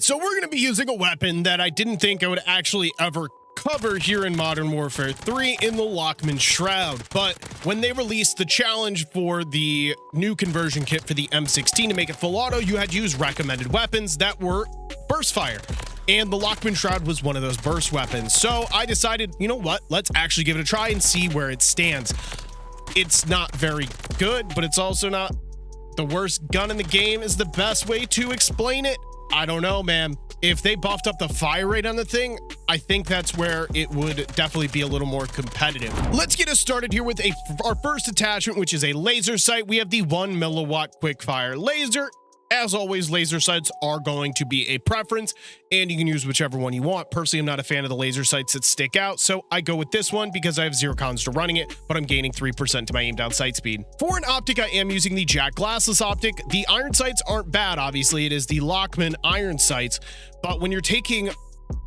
So we're going to be using a weapon that I didn't think I would actually ever cover here in Modern Warfare 3 in the Lachmann Shroud. But when they released the challenge for the new conversion kit for the M16 to make it full auto, you had to use recommended weapons that were burst fire. And the Lachmann Shroud was one of those burst weapons. So I decided, you know what, let's actually give it a try and see where it stands. It's not very good, but it's also not the worst gun in the game is the best way to explain it. I don't know, man. If they buffed up the fire rate on the thing, I think that's where it would definitely be a little more competitive. Let's get us started here with our first attachment, which is a laser sight. We have the 1 milliwatt quick fire laser. As always, laser sights are going to be a preference, and you can use whichever one you want. Personally, I'm not a fan of the laser sights that stick out, so I go with this one because I have 0 cons to running it, but I'm gaining 3% to my aim down sight speed. For an optic, I am using the JAK glassless optic. The iron sights aren't bad, obviously. It is the Lachmann iron sights, but when you're taking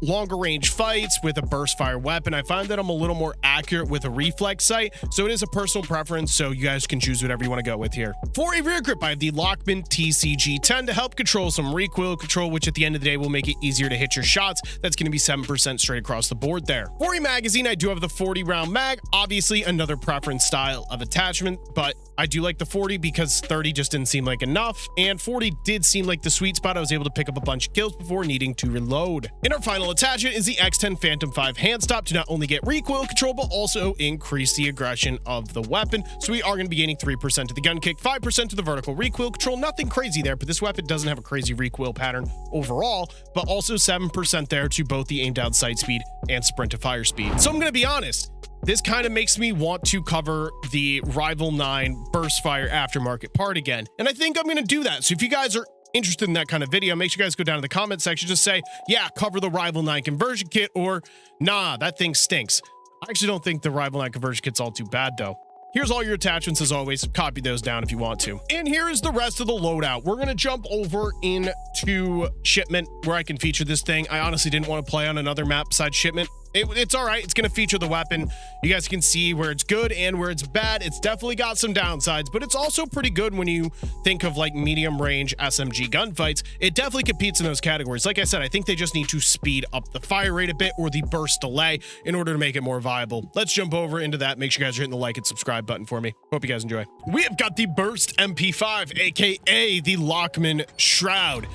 longer range fights with a burst fire weapon, I find that I'm a little more accurate with a reflex sight, so it is a personal preference, so you guys can choose whatever you want to go with here. For a rear grip, I have the Lachmann TCG10 to help control some recoil control, which at the end of the day will make it easier to hit your shots. That's going to be 7% straight across the board there. For a magazine, I do have the 40 round mag, obviously another preference style of attachment, but I do like the 40 because 30 just didn't seem like enough, and 40 did seem like the sweet spot. I was able to pick up a bunch of kills before needing to reload. In our final attachment is the X10 Phantom 5 hand stop to not only get recoil control, but also increase the aggression of the weapon. So we are going to be gaining 3% to the gun kick, 5% to the vertical recoil control. Nothing crazy there, but this weapon doesn't have a crazy recoil pattern overall, but also 7% there to both the aim down sight speed and sprint to fire speed. So I'm going to be honest, this kind of makes me want to cover the Rival 9 burst fire aftermarket part again. And I think I'm going to do that. So if you guys are interested in that kind of video, make sure you guys go down to the comment section, just say, yeah, cover the Rival 9 conversion kit, or nah, that thing stinks. I actually don't think the Rival 9 conversion kit's all too bad though. Here's all your attachments as always. Copy those down if you want to. And here is the rest of the loadout. We're going to jump over into shipment where I can feature this thing. I honestly didn't want to play on another map besides shipment. It's all right. It's going to feature the weapon. You guys can see where it's good and where it's bad. It's definitely got some downsides, but it's also pretty good when you think of like medium range SMG gunfights. It definitely competes in those categories. Like I said, I think they just need to speed up the fire rate a bit or the burst delay in order to make it more viable. Let's jump over into that. Make sure you guys are hitting the like and subscribe button for me. Hope you guys enjoy. We have got the Burst MP5, aka the Lachmann Shroud.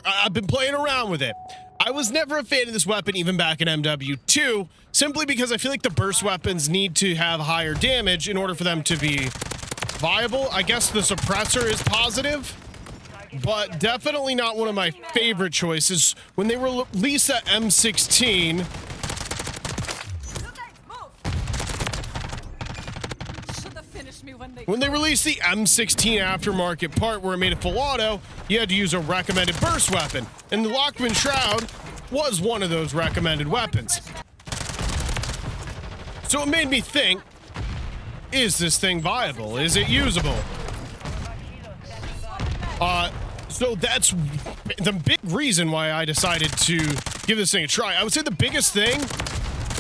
I've been playing around with it. I was never a fan of this weapon even back in MW2, simply because I feel like the burst weapons need to have higher damage in order for them to be viable. I guess the suppressor is positive, but definitely not one of my favorite choices. When they released that M16, when they released the M16 aftermarket part where it made it full auto, you had to use a recommended burst weapon. And the Lachmann Shroud was one of those recommended weapons. So it made me think, is this thing viable? Is it usable? So that's the big reason why I decided to give this thing a try. I would say the biggest thing,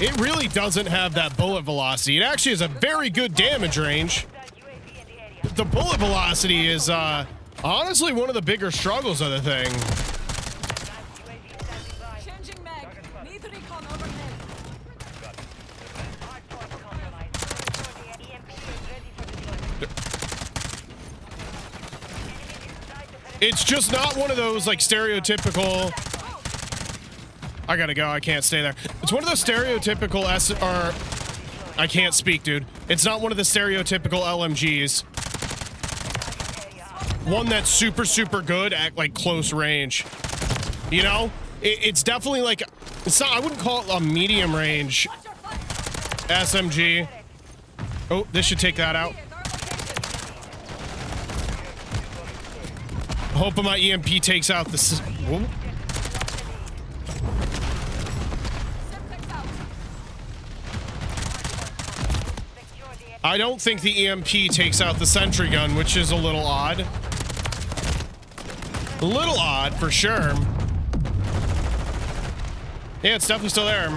it really doesn't have that bullet velocity. It actually has a very good damage range. The bullet velocity is honestly one of the bigger struggles of the thing. It's just not one of those like stereotypical. I gotta go. I can't stay there. It's one of those stereotypical I can't speak, dude. It's not one of the stereotypical LMGs. One that's super, super good at like close range. You know, it's definitely like, it's not, I wouldn't call it a medium range SMG. Oh, this should take that out. Hoping my EMP takes out this. Whoa. I don't think the EMP takes out the sentry gun, which is a little odd. A little odd for sure. Yeah, it's definitely still there.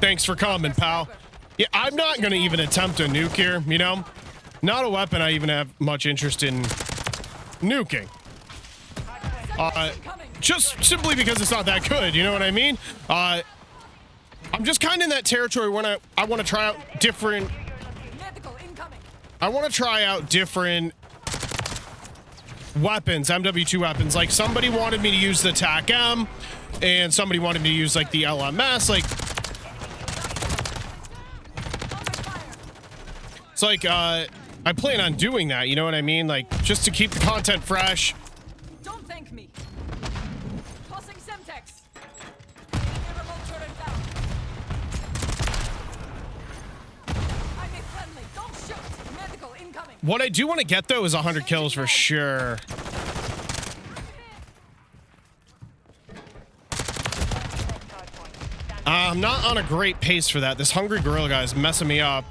Thanks for coming, pal. Yeah, I'm not gonna even attempt a nuke here, you know? Not a weapon I even have much interest in nuking. Just simply because it's not that good, you know what I mean? I'm just kind of in that territory when I want to try out different... I want to try out different weapons, MW2 weapons. Like, somebody wanted me to use the Taq M, and somebody wanted me to use, like, the LMS. Like, it's like, I plan on doing that, you know what I mean? Like, just to keep the content fresh. Don't thank me. Tossing Semtex. I'm a friendly. Don't shoot. Medical incoming. What I do want to get, though, is 100 kills for sure. I'm not on a great pace for that. This hungry gorilla guy is messing me up.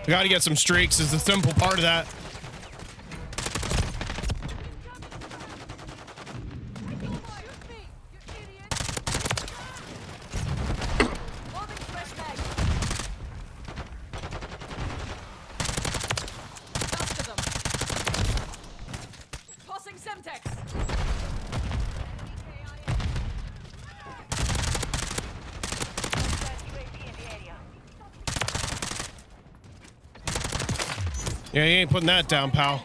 We gotta get some streaks is the simple part of that. Yeah, you ain't putting that down, pal.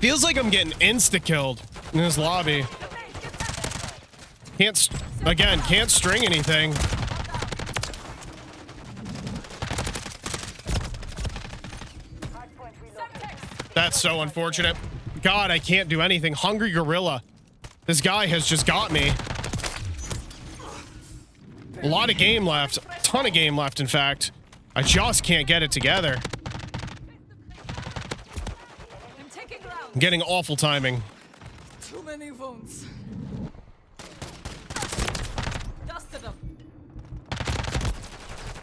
Feels like I'm getting insta-killed in this lobby. Can't string anything. That's so unfortunate. God, I can't do anything. Hungry gorilla. This guy has just got me. A lot of game left. A ton of game left, in fact. I just can't get it together. I'm getting awful timing. Too many wounds. Dusted them.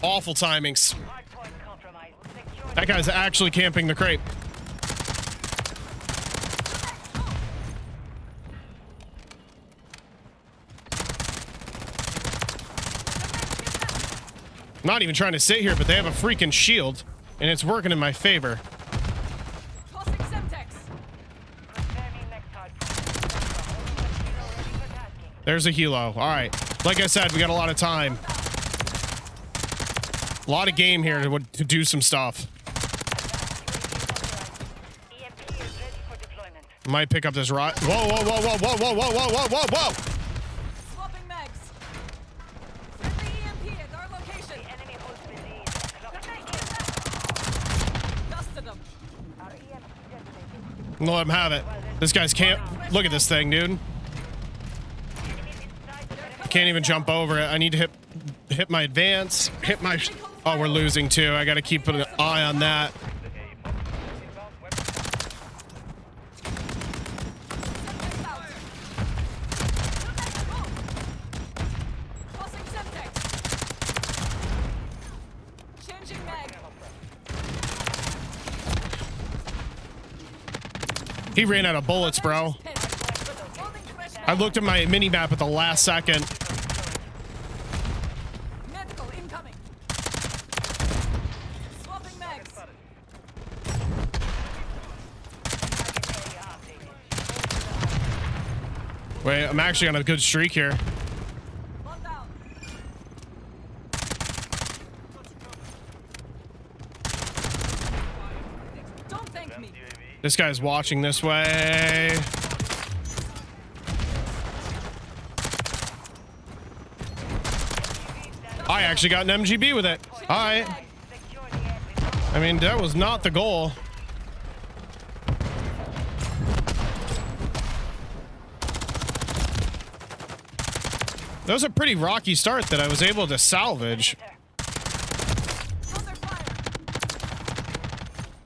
Awful timings. That guy's actually camping the crate. Not even trying to sit here, but they have a freaking shield, and it's working in my favor. There's a helo. All right. Like I said, we got a lot of time. A lot of game here to do some stuff. Might pick up this rock. Whoa, whoa, whoa, whoa, whoa, whoa, whoa, whoa, whoa, whoa, whoa. Swapping mags. Friendly EMP at our location. Enemy holds busy. Dusted them. Let him have it. This guy's can't. Look at this thing, dude. Can't even jump over it. I need to hit my advance. Hit my. Oh, we're losing too. I got to keep an eye on that. He ran out of bullets, bro. I looked at my mini-map at the last second. Medical incoming. Swapping mags. Wait, I'm actually on a good streak here. One down. Don't thank me. This guy's watching this way. I actually got an MGB with it. All right. I mean, that was not the goal. That was a pretty rocky start that I was able to salvage.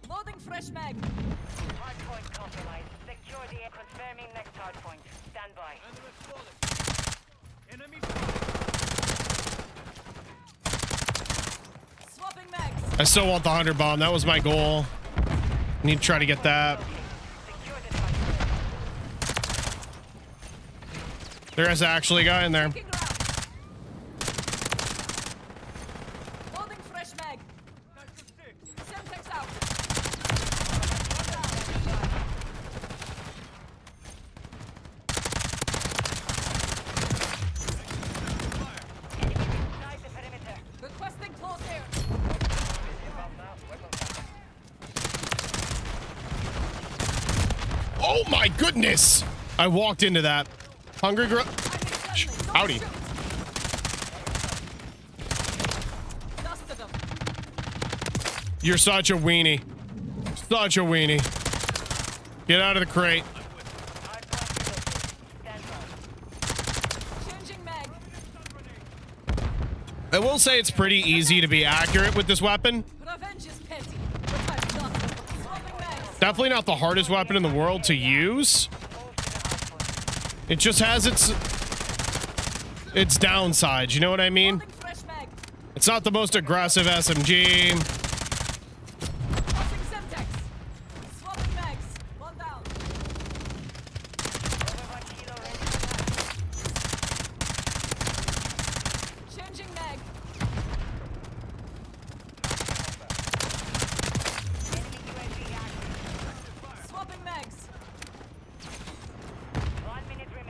Loading fresh mag. Hardpoint compromised. Secure the air. Confirming next hardpoint. Stand by. Swapping mags. I still want the 100 bomb. That was my goal. Need to try to get that. Secure the target. There is actually a guy in there. Taking ground. Loading fresh mag. Semtex out. Inside the perimeter. Requesting close air. Oh my goodness! I walked into that. Hungry girl. Howdy. Dusted them. You're such a weenie. Such a weenie. Get out of the crate. Stand by. Changing mag. I will say it's pretty easy to be accurate with this weapon. Revenge is petty. But I'm done. Swapping mags. Definitely not the hardest weapon in the world to use. It just has its downsides, you know what I mean? Loading fresh mag. It's not the most aggressive SMG. Tossing Semtex. Swapping mags. One down. Over 1 kilo ready. Changing mag. Enemy UAV active. Swapping mags. 1 minute remaining.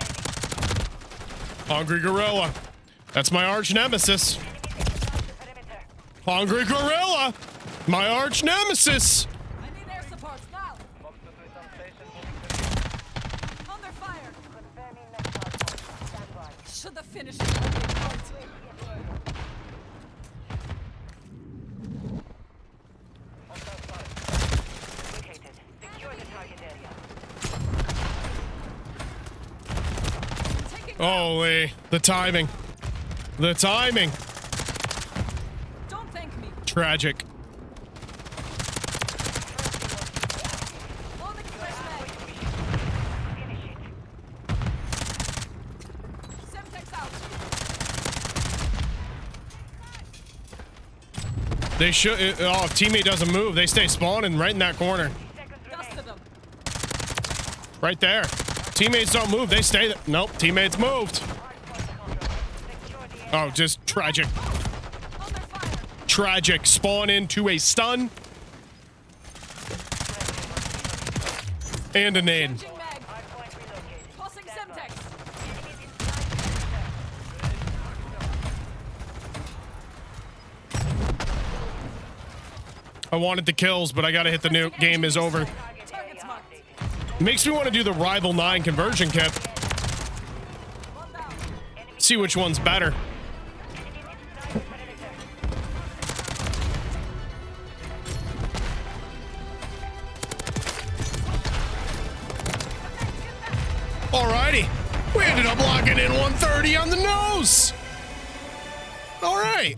Hungry Gorilla. That's my arch nemesis. Enemy inside the perimeter. Hungry Gorilla. My arch nemesis. I need air support now. Under fire. Confirming next hardpoint. Stand by. Should have finished it. Okay, point. Located. Secure the target area. Taking Holy, the timing. The timing. Don't thank me. Tragic. Loading fresh mag. Finish it. Semtex out. They should. Oh, if teammate doesn't move, they stay spawning right in that corner. Seconds Dusted remain. them. Right there. Teammates don't move, they stay there. Nope, teammates moved. Secure the area. Oh, just tragic. Under fire. Tragic. Spawn into a stun. And a nade. Changing mag. Hardpoint relocated. Tossing Semtex. Enemies inside the perimeter. I wanted the kills, but I gotta hit the new game is over. Target Targets area marked. updated. Makes me want to do the Rival 9 conversion kit. One down. See which one's better. Enemies inside the perimeter. Alrighty. We ended up locking in 130 on the nose. All right.